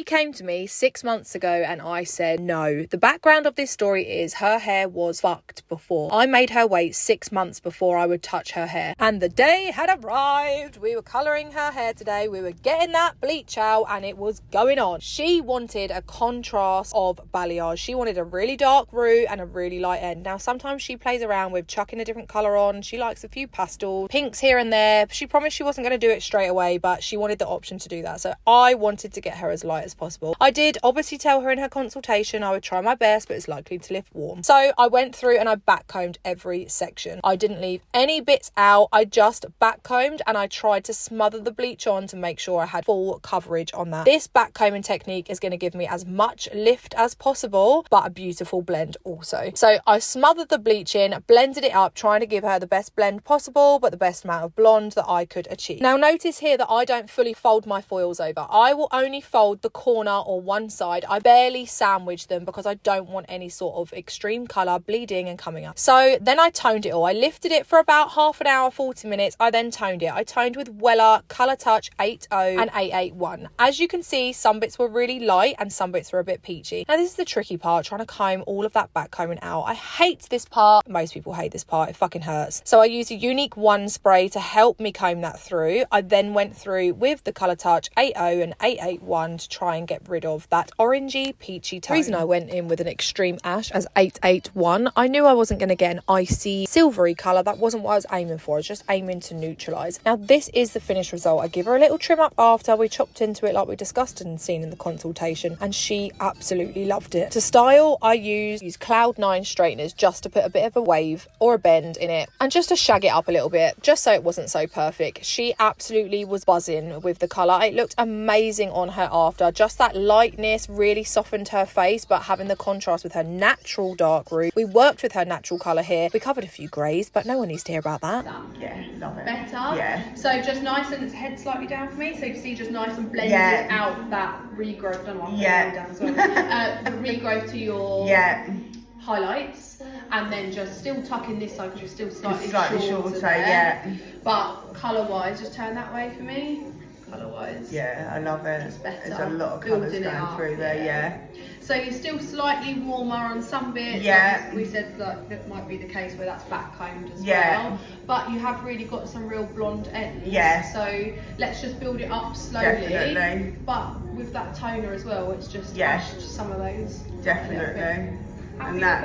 She came to me 6 months ago and I said no. The background of this story is her hair was fucked before. I made her wait 6 months before I would touch her hair. And the day had arrived. We were colouring her hair today. We were getting that bleach out and it was going on. She wanted a contrast of balayage. She wanted a really dark root and a really light end. Now sometimes she plays around with chucking a different colour on. She likes a few pastels, pinks here and there. She promised she wasn't going to do it straight away, but she wanted the option to do that. So I wanted to get her as light as possible. I did obviously tell her in her consultation I would try my best, but it's likely to lift warm. So I went through and I backcombed every section. I didn't leave any bits out. I just backcombed and I tried to smother the bleach on to make sure I had full coverage on that. This backcombing technique is going to give me as much lift as possible, but a beautiful blend also. So I smothered the bleach in, blended it up, trying to give her the best blend possible, but the best amount of blonde that I could achieve. Now notice here that I don't fully fold my foils over. I will only fold the corner or one side. I barely sandwich them because I don't want any sort of extreme colour bleeding and coming up. So then I toned it all. I lifted it for about half an hour, 40 minutes. I then toned it. I toned with Wella Colour Touch 80 and 881. As you can see, some bits were really light and some bits were a bit peachy. Now this is the tricky part, trying to comb all of that back combing out. I hate this part. Most people hate this part. It fucking hurts. So I used a Unique 1 spray to help me comb that through. I then went through with the Colour Touch 80 and 881 to try and get rid of that orangey peachy tone. The reason I went in with an extreme ash as 881, I knew I wasn't going to get an icy silvery colour. That wasn't what I was aiming for. I was just aiming to neutralise. Now this is the finished result. I give her a little trim up after. We chopped into it like we discussed and seen in the consultation, and she absolutely loved it. To style, I use Cloud 9 straighteners just to put a bit of a wave or a bend in it and just to shag it up a little bit, just so it wasn't so perfect. She absolutely was buzzing with the colour. It looked amazing on her after. Just that lightness really softened her face, but having the contrast with her natural dark root. We worked with her natural colour here. We covered a few greys, but no one needs to hear about that. Yeah, love it. Better. Yeah. So just nice and head slightly down for me. So you can see just nice and blended out that regrowth. I don't know why I'm putting it down as well. The regrowth to your highlights, and then just still tucking this side because you're still slightly shorter there. But colour wise, just turn that way for me. Colour wise. Yeah, I love it. It's better. There's a lot of colours going through there, So you're still slightly warmer on some bits. Like we said that might be the case where that's backcombed as well. But you have really got some real blonde ends. So let's just build it up slowly. Definitely. But with that toner as well, it's just some of those. Definitely. Happy with that?